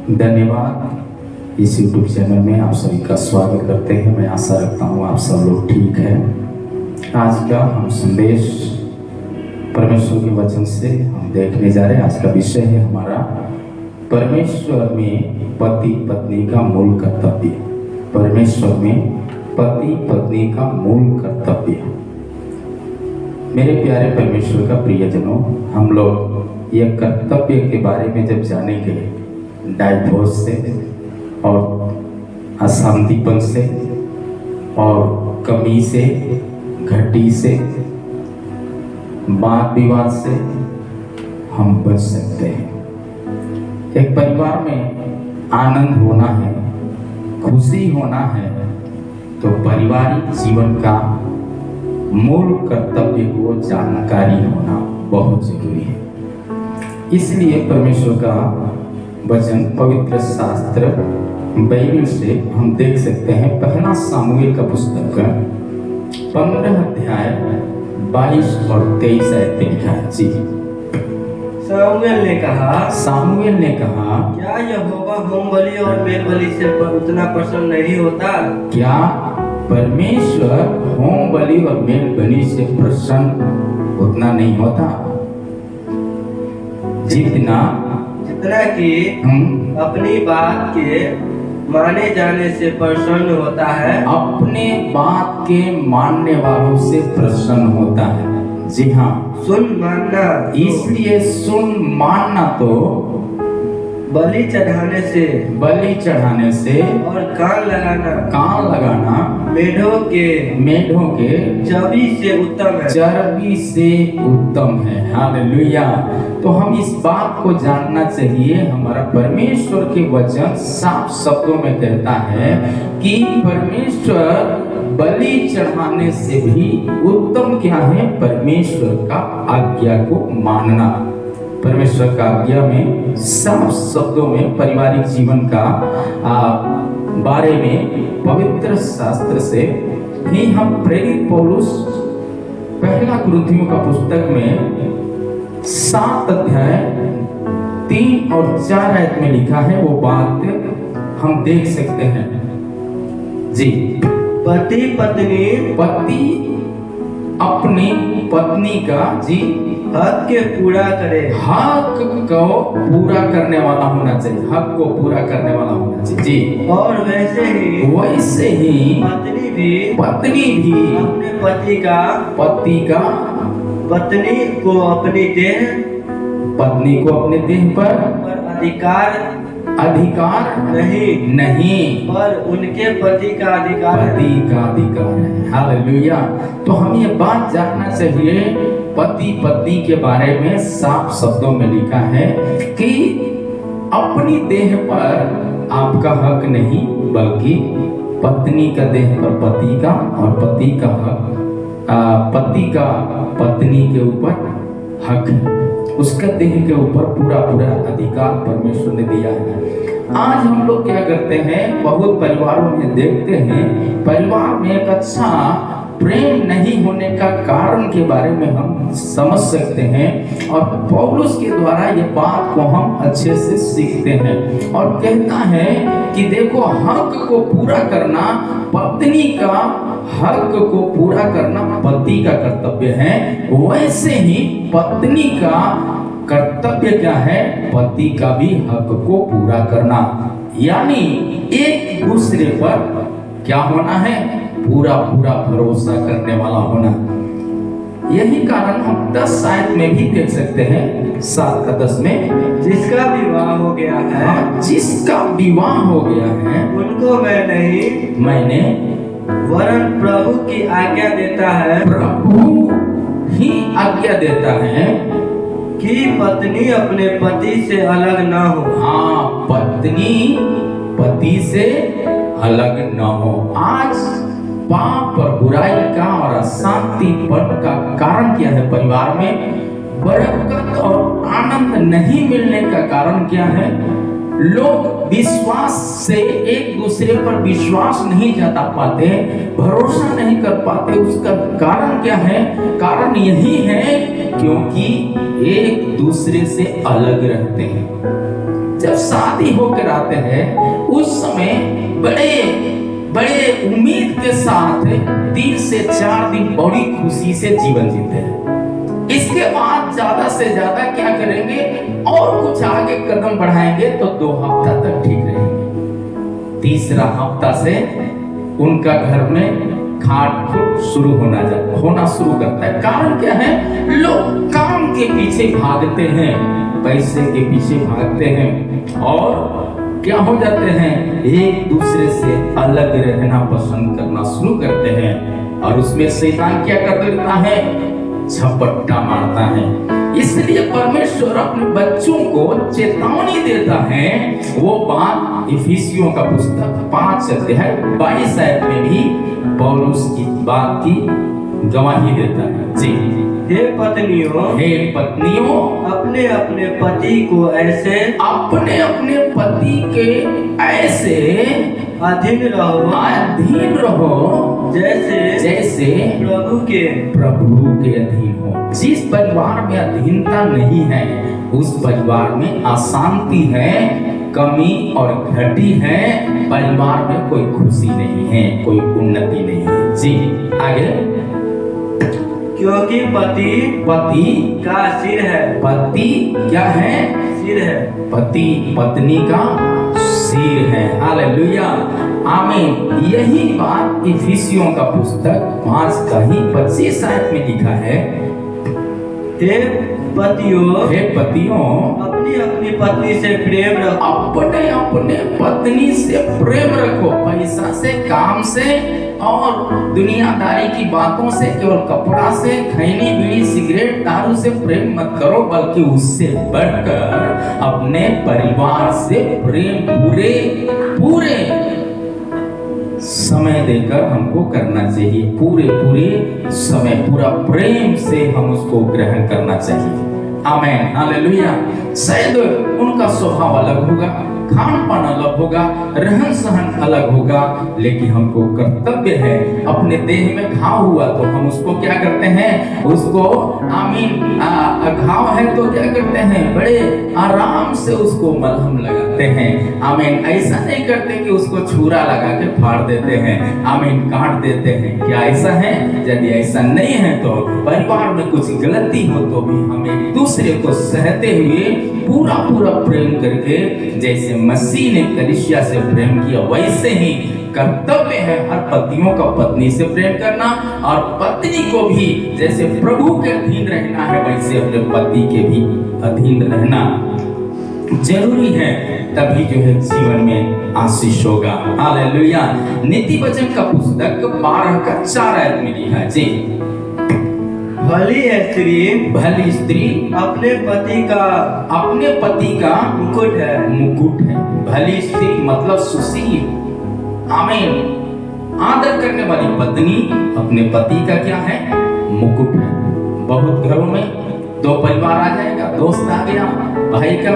धन्यवाद। इस YouTube channel में आप सभी का स्वागत करते हैं। मैं आशा रखता हूँ आप सब लोग ठीक हैं। आज का हम संदेश परमेश्वर के वचन से हम देखने जा रहे हैं। आज का विषय है हमारा परमेश्वर में पति पत्नी का मूल कर्तव्य। परमेश्वर में पति पत्नी का मूल कर्तव्य। मेरे प्यारे परमेश्वर का प्रियजनों, हम लोग यह कर्तव्य के बारे में जब जानेंगे, डाइवोर्स से और अशांतिपन से और कमी से, घटी से, वाद विवाद से हम बच सकते हैं। एक परिवार में आनंद होना है, खुशी होना है, तो पारिवारिक जीवन का मूल कर्तव्य को जानकारी होना बहुत जरूरी है। इसलिए परमेश्वर का वचन पवित्र शास्त्र बाइबल से हम देख सकते हैं। पहला सामुएल का पुस्तक 15 अध्याय 22 और 23 आयत में लिखा है। जी। सामुएल ने कहा क्या यहोवा होम बलि और मेल बलि से उतना प्रसन्न नहीं होता? क्या परमेश्वर होम बलि और मेल बलि से प्रसन्न उतना नहीं होता जितना कि अपनी बात के माने जाने से प्रसन्न होता है? अपने बात के मानने वालों से प्रसन्न होता है। जी हाँ, सुन मानना। इसलिए सुन मानना तो बलि चढ़ाने से और कान लगाना मेढ़ों के चर्बी से उत्तम है। हालेलुया। तो हम इस बात को जानना चाहिए। हमारा परमेश्वर के वचन साफ शब्दों में कहता है कि परमेश्वर बलि चढ़ाने से भी उत्तम क्या है? परमेश्वर का आज्ञा को मानना। परमेश्वर का आज्ञा में साफ शब्दों में पारिवारिक जीवन का बारे में पवित्र शास्त्र से ही हम प्रेरित पौलुस पहला कुरिन्थियों का पुस्तक में 7 अध्याय 3 और 4 आयत में लिखा है, वो बात हम देख सकते हैं। जी। पति अपनी पत्नी का हक के पूरा करे। हक को पूरा करने वाला होना चाहिए। हक को पूरा करने वाला होना चाहिए। जी। और वैसे ही पत्नी भी अपने पत्नी को अपने देह पर अधिकार नहीं, पर उनके पति का अधिकार है। हालेलुया। तो हम ये बात जानना चाहिए। पति पत्नी के बारे में साफ शब्दों में लिखा है कि अपनी देह पर आपका हक नहीं, बल्कि पत्नी का देह पर पति का, और पति का हक पति का पत्नी के ऊपर हक है। उसका देह के ऊपर पूरा अधिकार परमेश्वर ने दिया है। आज हम लोग क्या करते हैं, बहुत परिवारों में देखते हैं, परिवार में एक अच्छा प्रेम नहीं होने का कारण के बारे में हम समझ सकते हैं, और पौलुस के द्वारा ये बात को हम अच्छे से सीखते हैं। और कहता है कि देखो, हक को पूरा करना, पत्नी का हक को पूरा करना पति का कर्तव्य है। वैसे ही पत्नी का कर्तव्य क्या है? पति का भी हक को पूरा करना, यानी एक दूसरे पर क्या होना है? पूरा भरोसा करने वाला होना। यही कारण हम 10 आयत में भी देख सकते हैं। 7 का 10 में जिसका विवाह हो गया है, जिसका विवाह हो गया है, उनको मैंने वरन प्रभु की आज्ञा देता है। प्रभु ही आज्ञा देता है कि पत्नी अपने पति से अलग न हो। हाँ, पत्नी पति से अलग न हो। आज पाप और बुराई का और अशांतिपन का कारण क्या है? परिवार में बरकत और आनंद नहीं मिलने का कारण क्या है? लोग विश्वास से एक दूसरे पर विश्वास नहीं जता पाते, भरोसा नहीं कर पाते। उसका कारण क्या है? कारण यही है क्योंकि एक दूसरे से अलग रहते हैं। जब शादी होकर आते हैं उस समय बड़े बड़े उम्मीद के साथ 3 से 4 दिन बड़ी खुशी से जीवन जीते हैं। इसके बाद ज्यादा से ज्यादा क्या करेंगे और कुछ आगे कदम बढ़ाएंगे तो 2 हफ्ता तक ठीक रहेंगे। तीसरा हफ्ता से उनका घर में खाट खुट शुरू होना शुरू करता है। कारण क्या है? लोग काम के पीछे भागते हैं, पैसे के पीछे भागते हैं और क्या हो जाते हैं, एक दूसरे से अलग रहना पसंद करना शुरू करते हैं और उसमें शैतान क्या कर देता है? झपट्टा मारता है। इसलिए परमेश्वर अपने बच्चों को चेतावनी देता है। वो बात इफिसियों का पुस्तक 5 अध्याय 22 आयत में भी पौलुस की बात की गवाही देता है। जी, हे पत्नियों, अपने अपने पति को ऐसे पति के ऐसे अधीन रहो जैसे प्रभु के अधीन हो। जिस परिवार में अधीनता नहीं है उस परिवार में अशांति है, कमी और घटी है, परिवार में कोई खुशी नहीं है, कोई उन्नति नहीं है। जी आगे, क्योंकि पति का सिर है। पति क्या है? सिर है। पति पत्नी का सिर है। हालेलुया, आमीन। यही बात इफिसियों का पुस्तक 5 का ही 25 आयत में लिखा है। हे पतियों, अपनी पत्नी से प्रेम रखो। अपने पत्नी से प्रेम रखो। पैसा से, काम से और दुनियादारी की बातों से, केवल कपड़ा से, खैनी बीड़ी सिगरेट दारू से प्रेम मत करो, बल्कि उससे बढ़कर अपने परिवार से प्रेम पूरे समय देकर हमको करना चाहिए। पूरे समय पूरा प्रेम से हम उसको ग्रहण करना चाहिए। आमीन, हालेलुया। शायद उनका स्वभाव अलग होगा, खान पान अलग होगा, रहन सहन अलग होगा, लेकिन हमको कर्तव्य है, अपने देह में घाव हुआ तो हम उसको क्या करते हैं? उसको आमीन, घाव है तो क्या करते हैं? बड़े आराम से उसको मलहम लगाते हैं। आमीन, ऐसा नहीं करते कि उसको छुरा लगा के फाड़ देते हैं, आमीन, काट देते हैं। क्या ऐसा है? यदि ऐसा नहीं है तो परिवार में कुछ गलती हो तो भी हम एक दूसरे को सहते हुए पूरा प्रेम करके, जैसे मसीह ने कलीसिया से प्रेम किया वैसे ही कर्तव्य है हर पतियों का पत्नी से प्रेम करना, और पत्नी को भी जैसे प्रभु के अधीन रहना है वैसे अपने पति के भी अधीन रहना जरूरी है। तभी जो है जीवन में आशीष होगा। हालेलुया। नीति वचन का पुस्तक 12 का 4 आयत में लिखा है। जी, भली स्त्री अपने पति का मुकुट है। भली स्त्री मतलब सुशील, आमीन, आदर करने वाली पत्नी अपने पति का क्या है? मुकुट है। बहुत घरों में 2 परिवार आ जाएगा, दोस्त आ गया भाई का,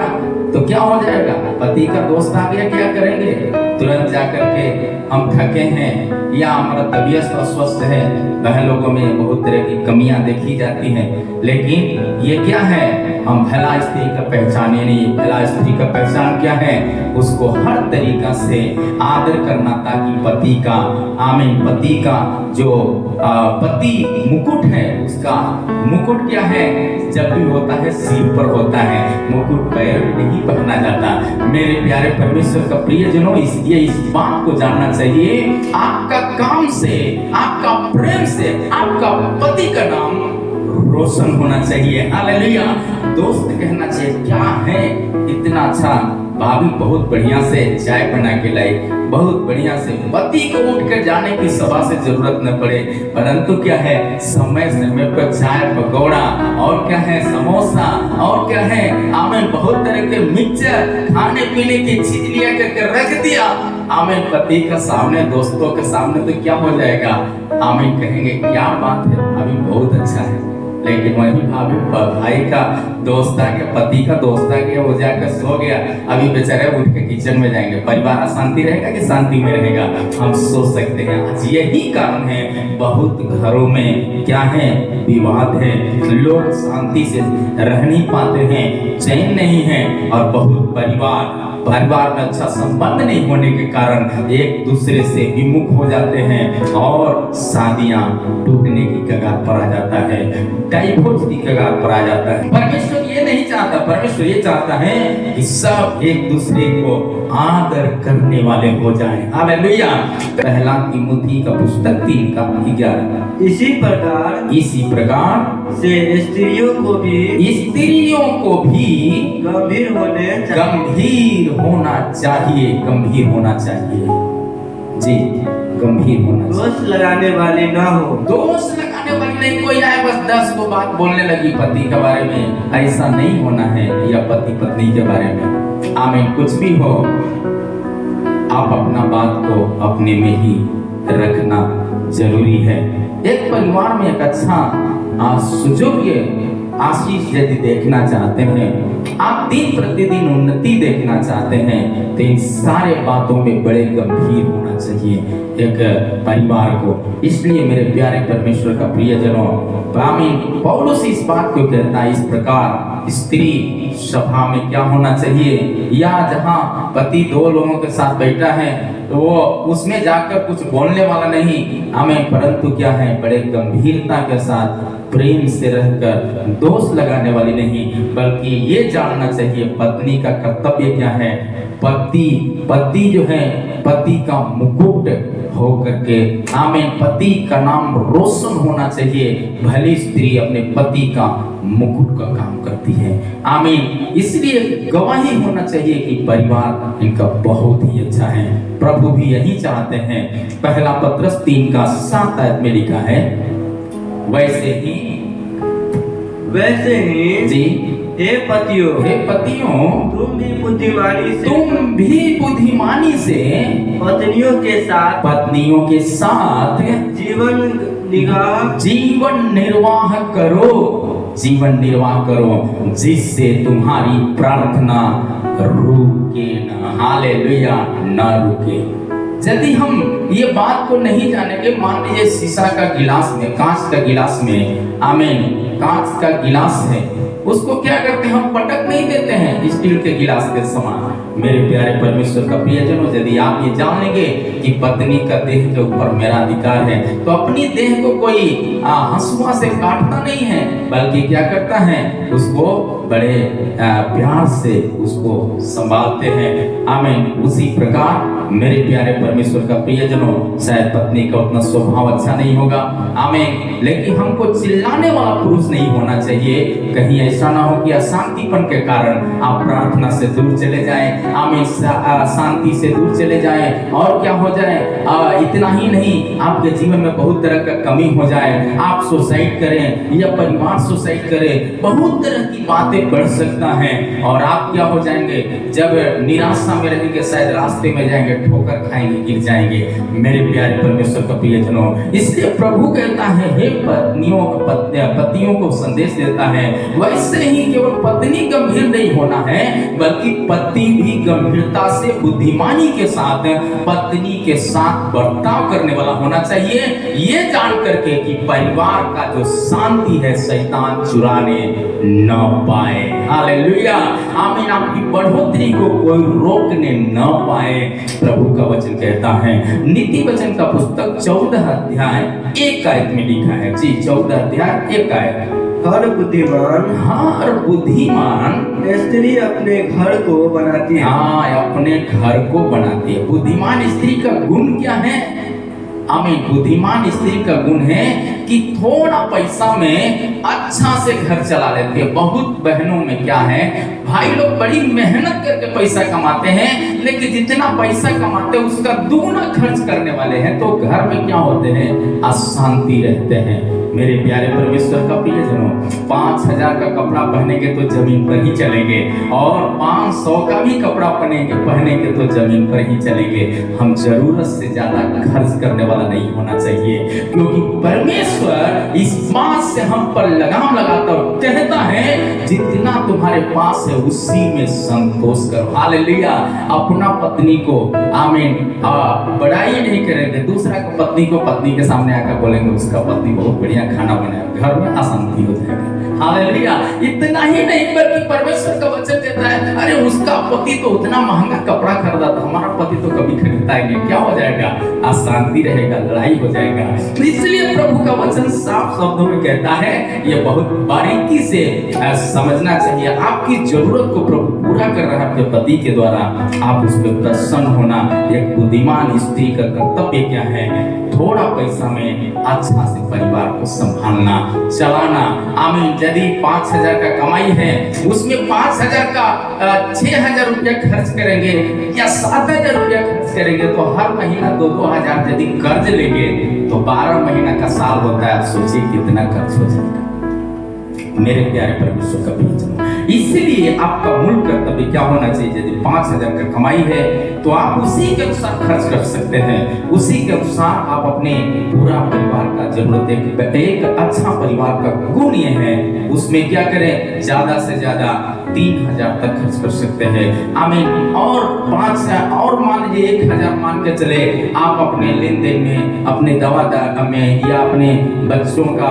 तो क्या हो जाएगा? पति का दोस्त आ गया, क्या करेंगे? तुरंत जाकर के हम थके हैं या हमारा तबीयत अस्वस्थ है। बहन लोगों में बहुत तरह की कमियां देखी जाती हैं, लेकिन ये क्या है? हम भला स्त्री का पहचाने नहीं। भला स्त्री का पहचान क्या है? उसको हर तरीका से आदर करना, ताकि पति का, आमीन, पति का जो पति मुकुट है, उसका मुकुट क्या है? जब भी होता है सिर पर होता है, मुकुट पैर में नहीं पहना जाता। मेरे प्यारे परमेश्वर का प्रियजनों, इसलिए इस बात को जानना चाहिए, आपका काम से, आपका प्रेम से आपका पति का नाम रोशन होना चाहिए। हालेलुया। दोस्त कहना चाहिए, क्या है इतना अच्छा, भाभी बहुत बढ़िया से चाय बना के लाई, बहुत बढ़िया से। पति को उठ कर जाने की सभा से जरूरत न पड़े, परंतु क्या है? समय समय पर चाय पकौड़ा और क्या है? समोसा और क्या है? आमीन, बहुत तरह के मिक्सचर खाने पीने की चीज लिया करके रख दिया। आमीन, पति का सामने, दोस्तों के सामने तो क्या हो जाएगा? आमीन कहेंगे, क्या बात है भाभी, बहुत अच्छा है। लेकिन वही भाभी भाई का दोस्त आ गया, पति का दोस्त आ गया, वो जाकर सो गया, अभी बेचारे उठ के किचन में जाएंगे। परिवार अशांति रहेगा कि शांति में रहेगा? हम सोच सकते हैं। आज यही कारण है बहुत घरों में क्या है? विवाद है, लोग शांति से रह नहीं पाते हैं, चैन नहीं है, और बहुत परिवार परिवार में अच्छा संबंध नहीं होने के कारण एक दूसरे से विमुख हो जाते हैं और शादियां टूटने की कगार पर आ जाता है, डाइवोर्स की कगार पर आ जाता है। परमेश्वर ये नहीं चाहता, परमेश्वर ये चाहता है कि सब एक दूसरे को आदर करने वाले हो जाएं। हालेलुया। पहला तिमुथी का पुस्तक 3:11। इसी प्रकार से स्त्रियों को भी गंभीर होना चाहिए जी, गंभीर होना चाहिए। दोष लगाने वाली न हो। दोष लगाने वाली नहीं, कोई आए बस 10 को बात बोलने लगी पति के बारे में, ऐसा नहीं होना है, या पति पत्नी के बारे में। आमीन। कुछ भी हो, आप अपना बात को अपने में ही रखना जरूरी है। एक परिवार में एक अच्छा सुयोग्य आशीष यदि देखना चाहते हैं, आप दिन प्रतिदिन उन्नति देखना चाहते हैं, तो इन सारे बातों में बड़े गंभीर होना चाहिए एक परिवार को। इसलिए मेरे प्यारे परमेश्वर का प्रियजनों, आमीन, पौलुस इस बात को कहता है, इस प्रकार स्त्री सभा में क्या होना चाहिए, या जहां पति 2 लोगों के साथ बैठा है तो वो उसमें जाकर कुछ बोलने वाला नहीं, हमें परंतु क्या है, बड़े गंभीरता के साथ प्रेम से रहकर दोष लगाने वाली नहीं, बल्कि ये जानना चाहिए पत्नी का कर्तव्य क्या है। पति जो है, पति का मुकुट हो करके, आमीन, पति का नाम रोशन होना चाहिए। भली स्त्री अपने पति का मुकुट का काम करती है, आमीन। इसलिए गवाही होना चाहिए कि परिवार इनका बहुत ही अच्छा है। प्रभु भी यही चाहते हैं। पहला पत्रस 3:7 में लिखा है, वैसे ही जी, हे पतियों तुम भी बुद्धिमानी से पत्नियों के साथ जीवन निर्वाह करो, जिससे तुम्हारी प्रार्थना रुके न। हालेलुया। न रुके। यदि हम ये बात को नहीं जानेंगे, मान लीजिए शीशा का गिलास में, कांच का गिलास में, आमीन, कांच का गिलास है, उसको क्या करते हैं, हम पटक नहीं देते हैं स्टील के गिलास के समान। मेरे प्यारे परमेश्वर का प्रियजनों, यदि आप ये जान लेंगे कि पत्नी का देह के ऊपर मेरा अधिकार है, तो अपनी देह को कोई हंसुआ से काटता नहीं है, बल्कि क्या करता है, उसको बड़े प्यार से उसको संभालते हैं। आमीन। उसी प्रकार मेरे प्यारे परमेश्वर का प्रियजनों, शायद पत्नी का उतना स्वभाव अच्छा नहीं होगा, आमीन, लेकिन हमको चिल्लाने वाला पुरुष नहीं होना चाहिए। कहीं ऐसा ना हो कि अशांतिपन के कारण आप प्रार्थना से दूर चले जाएं, आमीन, शांति से दूर चले जाएं, और क्या हो जाए, इतना ही नहीं, आपके जीवन में बहुत तरह का कमी हो जाए, आप सुसाइड करें या परिवार सुसाइड करे, बहुत तरह की बातें बढ़ सकता है, और आप क्या हो जाएंगे, जब निराशा में रहेंगे, शायद रास्ते में जाएंगे, ठोकर खाएंगे, गिर जाएंगे। मेरे प्यारे परमेश्वर का प्रियजनों, इसलिए प्रभु कहता है, हे पतियों को संदेश देता है, वैसे ही केवल पत्नी गंभीर नहीं होना है, बल्कि पति भी गंभीरता से बुद्धिमानी के साथ पत्नी के साथ बर्ताव करने वाला होना चाहिए, ये जान करके कि परिवार का जो शांति है शैतान चुराने न पाए। हालेलुया। आमीन। आपकी बढ़ोतरी को कोई रोकने न पाए। प्रभु का वचन कहता है, नीति वचन का पुस्तक 14:1 में लिखा है जी, 14:1। हर बुद्धिमान स्त्री अपने घर को बनाती है। हाँ, अपने घर को बनाती है। बुद्धिमान स्त्री का गुण क्या है, आमीन, बुद्धिमान स्त्री का गुण है कि थोड़ा पैसा में अच्छा से घर चला लेती है। बहुत बहनों में क्या है, भाई लोग बड़ी मेहनत करके पैसा कमाते हैं, लेकिन जितना पैसा कमाते हैं उसका दुगना खर्च करने वाले हैं, तो घर में क्या होते हैं, अशांति रहते हैं। मेरे प्यारे परमेश्वर का प्रियजनों, 5,000 का कपड़ा पहनेंगे तो जमीन पर ही चलेंगे, और 500 का भी कपड़ा पहनेंगे तो जमीन पर ही चलेंगे। हम जरूरत से ज्यादा खर्च करने वाला नहीं होना चाहिए, क्योंकि परमेश्वर इस बात से हम पर लगाम लगाता और कहता है, जितना तुम्हारे पास है उसी में संतोष करो। हालेलुया। अपना पत्नी को, आमीन, बड़ाई नहीं करेंगे, दूसरा पत्नी के सामने आकर बोलेंगे उसका पति बहुत बढ़िया खाना बनाया, घर में अशांति हो जाएगा। हालेलुया। इतना ही नहीं बल्कि परमेश्वर का वचन कहता है अरे उसका पति तो उतना महंगा कपड़ा खरीदा था, हमारा पति तो कभी खरीदता ही नहीं, क्या हो जाएगा? अशांति रहेगा, लड़ाई हो जाएगा। तो इसलिए प्रभु का वचन साफ शब्दों में कहता है, ये बहुत बारीकी से समझना चाहिए। आपकी जरूरत को प्रभु पूरा कर रहा है अपने पति के द्वारा, आप उस पर प्रसन्न होना। एक बुद्धिमान स्त्री का कर्तव्य क्या है? थोड़ा पैसा में अच्छा से परिवार को संभालना, चलाना। आमीन। यदि 5,000 का कमाई है, उसमें 5,000 का 6,000 रुपया खर्च करेंगे या 7,000 रुपया खर्च करेंगे, तो हर महीना 2-2 हजार यदि कर्ज लेंगे तो 12 महीना का साल होता है। आप सोचिए कितना खर्च हो जाएगा। मेरे प्यारे परमेश्वर का प्रियजनों, इसलिए आपका मूल कर्तव्य क्या होना चाहिए? यदि 5,000 का कमाई है तो आप उसी के अनुसार खर्च कर सकते हैं, उसी के अनुसार आप अपने पूरा परिवार का जरूरत एक अच्छा परिवार का गुण ये है, उसमें क्या करें? ज्यादा से ज्यादा 3,000 तक खर्च कर सकते हैं। आमीन। और 5 और मान लीजिए 1,000 मान के चले आप अपने लेन देन में, अपने दवा में या अपने बच्चों का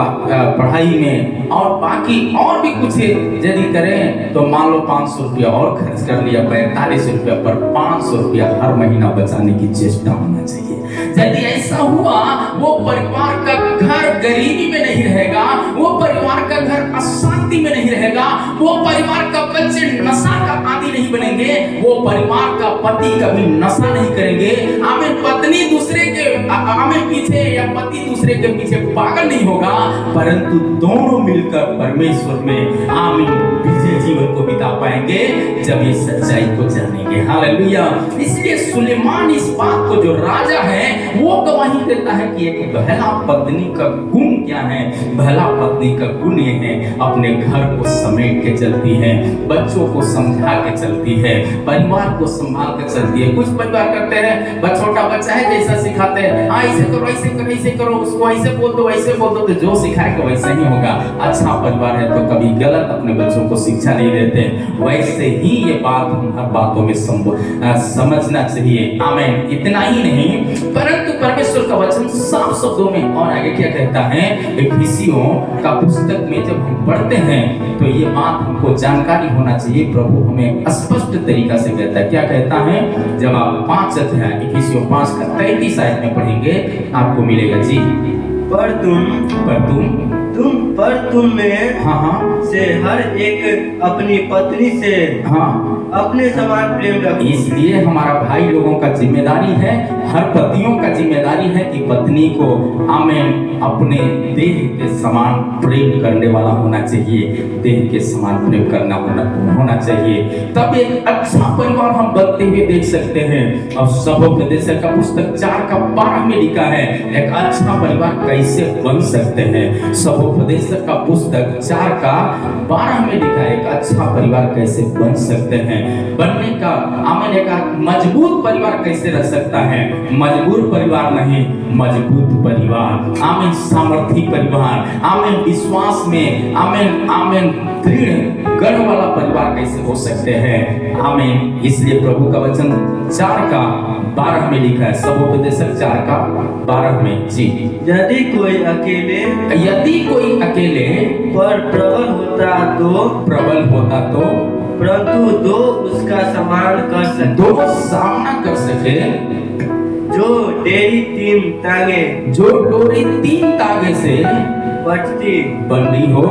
पढ़ाई में और बाकी और भी कुछ यदि करें तो मान लो 500 रुपया और खर्च कर लिया, 45 रुपया पर 500 रुपया हर महीना बचाने की चेष्टा होना चाहिए। यदि ऐसा हुआ, वो परिवार का घर गरीबी में नहीं रहेगा, वो परिवार का घर अशांति में नहीं रहेगा, वो परिवार का बच्चे नशा का आदी नहीं बनेंगे, वो परिवार का पति कभी नशा नहीं करेंगे। आमीन। पत्नी दूसरे के आमीन पीछे या पति दूसरे के पीछे पागल नहीं होगा, परंतु दोनों मिलकर परमेश्वर में आमीन विजय जीवन को बिता पाएंगे जब ये सच्चाई को जानेंगे। हालेलुया। इसलिए सुलेमान इस बात को, जो राजा है वो गवाही देता है कि एक भला पत्नी का गुण क्या है। भला पत्नी का गुण ये है, अपने घर को समेट के चलती है, बच्चों को समझा के चलती है, परिवार को संभाल के चलती है। कुछ परिवार करते हैं, छोटा बच्चा है जैसा सिखाते हैं, हाँ ऐसे करो ऐसे करो ऐसे करो, उसको ऐसे बोल दो वैसे बोल दो, तो जो सिखाएगा वैसे ही होगा। अच्छा परिवार है तो कभी गलत अपने बच्चों को शिक्षा नहीं देते। वैसे ही ये बात हम हर बातों में समझना चाहिए। आमीन। इतना ही नहीं, परंतु परमेश्वर का वचन साफ शब्दों में और आगे क्या कहता है? इफिसियों का पुस्तक में जब हम पढ़ते हैं तो ये बात हमको जानकारी होना चाहिए। प्रभु हमें स्पष्ट तरीका से कहता है। क्या कहता है? जब आप 5 अध्याय इफिसियों 5 का 33 आयत में पढ़ेंगे आपको मिलेगा जी। पर तुम में से हर एक अपनी पत्नी से अपने समान प्रेम रखो। इसलिए हमारा भाई लोगों का जिम्मेदारी है, हर पतियों का जिम्मेदारी है कि पत्नी को आमीन अपने देह के समान प्रेम करने वाला होना चाहिए, देह के समान प्रेम करना होना चाहिए। तब एक अच्छा परिवार हम बनते हुए देख सकते हैं। और सबोपदेशक का पुस्तक 4 का 12 में लिखा है एक अच्छा परिवार कैसे बन सकते हैं। सबोपदेशक का पुस्तक 4 का 12 में लिखा है एक अच्छा परिवार कैसे बन सकते हैं। बनने का आमीन। एक मजबूत परिवार कैसे रह सकता है? मजबूत परिवार नहीं, मजबूत परिवार। आमीन। सामर्थी परिवार। आमीन। विश्वास में आमीन दृढ़ गढ़ वाला परिवार कैसे हो सकते हैं? आमीन। इसलिए प्रभु का वचन 4 का 12 में लिखा है। सबोपदेशक 4 का 12 में जी। यदि कोई अकेले पर प्रबल होता तो परंतु दो उसका समान कर सके, दो सामना कर सके। जो डोरी 3 तागे से बंधी हो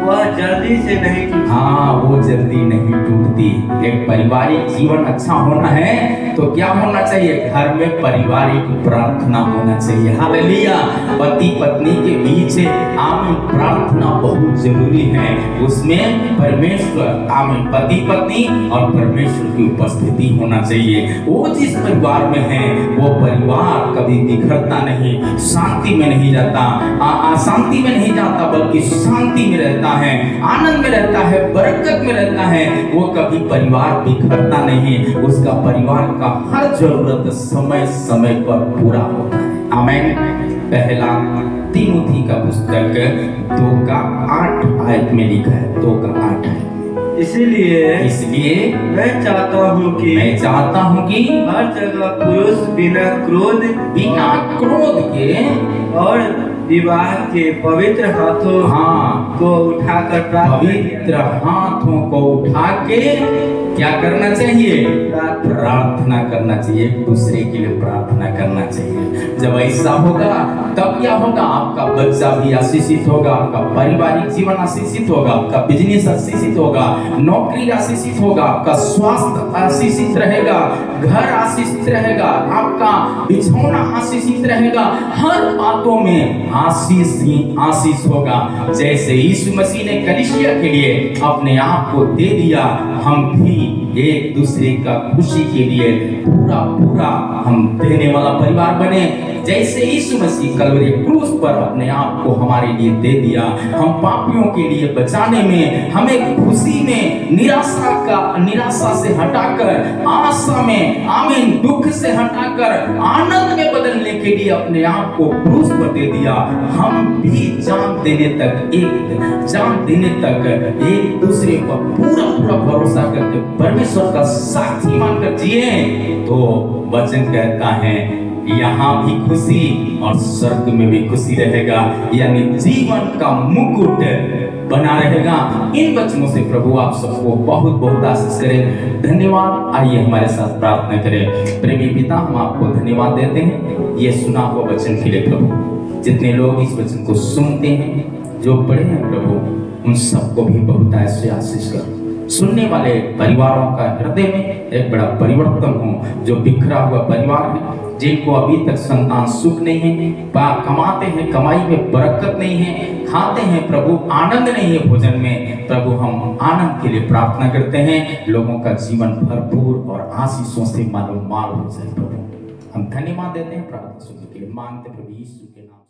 वह जल्दी से नहीं टूटती। हाँ, वो जल्दी नहीं टूटती। एक पारिवारिक जीवन अच्छा होना है तो क्या होना चाहिए? घर में पारिवारिक प्रार्थना होना चाहिए। हालेलुया। पति पत्नी के बीच आमीन प्रार्थना बहुत जरूरी है। उसमें परमेश्वर आमीन पति पत्नी और परमेश्वर की उपस्थिति होना चाहिए। वो जिस परिवार में है वो परिवार कभी बिखरता नहीं, शांति में नहीं जाता, अशांति में नहीं जाता, बल्कि शांति में रहता है, आनंद में रहता है, बरकत में रहता है। वो कभी परिवार बिखरता नहीं, उसका परिवार का हर जरूरत समय समय पर पूरा होता है। आमीन। पहला तीमुथी का पुस्तक 2 का 8 आयत में लिखा है। 2 का 8 है। इसलिए मैं चाहता हूँ कि हर जगह पुरुष बिना क्रोध के और विवाह के पवित्र हाथों हाँ, को उठाकर प्रार्थना पवित्र हाथों को उठा के क्या करना चाहिए? प्रार्थना करना चाहिए, एक दूसरे के लिए प्रार्थना करना चाहिए। जब ऐसा होगा तब क्या होगा? आपका बच्चा भी आशीषित होगा, आपका पारिवारिक जीवन आशीषित होगा, आपका बिजनेस आशीषित होगा, नौकरी आशीषित होगा, आपका स्वास्थ्य आशीषित रहेगा, घर आशीषित रहेगा, आपका बिछौना आशीषित रहेगा, हर बातों में आशीष ही आशीष होगा। जैसे यीशु मसीह ने कलीसिया के लिए अपने आप को दे दिया, हम भी एक दूसरे का खुशी के लिए पूरा पूरा हम देने वाला परिवार बने। जैसे यीशु मसीह कलवरी क्रूस पर अपने आप को हमारे लिए दे दिया, हम पापियों के लिए बचाने में, हमें खुशी में निराशा से हटाकर आशा में, आमीन, दुख से हटाकर आनंद में बदलने के लिए अपने आप को क्रूस पर दे दिया। हम भी जान देने तक एक दूसरे पर पूरा पूरा भरोसा करके परमेश्वर का साथी मानकर जिए तो वचन कहता है यहाँ भी खुशी और स्वर्ग में भी खुशी रहेगा, यानी जीवन का मुकुट बना रहेगा। इन वचनों से प्रभु आप सबको बहुत बहुत आशीष करें। धन्यवाद। आइए हमारे साथ प्रार्थना करें। प्रेमी पिता, हम आपको धन्यवाद देते हैं ये सुना हुआ वचन के लिए प्रभु। जितने लोग इस वचन को सुनते हैं, जो पढ़े हैं प्रभु, उन सबको भी बहुत ऐसे आशीष कर। सुनने वाले परिवारों का हृदय में एक बड़ा परिवर्तन हो। जो बिखरा हुआ परिवार है, जिनको अभी तक संतान सुख नहीं है, कमाते हैं, कमाई में बरकत नहीं है, खाते हैं प्रभु, आनंद नहीं है भोजन में, प्रभु हम आनंद के लिए प्रार्थना करते हैं। लोगों का जीवन भरपूर और आशीषों से मालूमाल हो जाए प्रभु। हम धन्यवाद देते हैं प्रार्थना सुनने के लिए, मांगते प्रभु यीशु के नाम।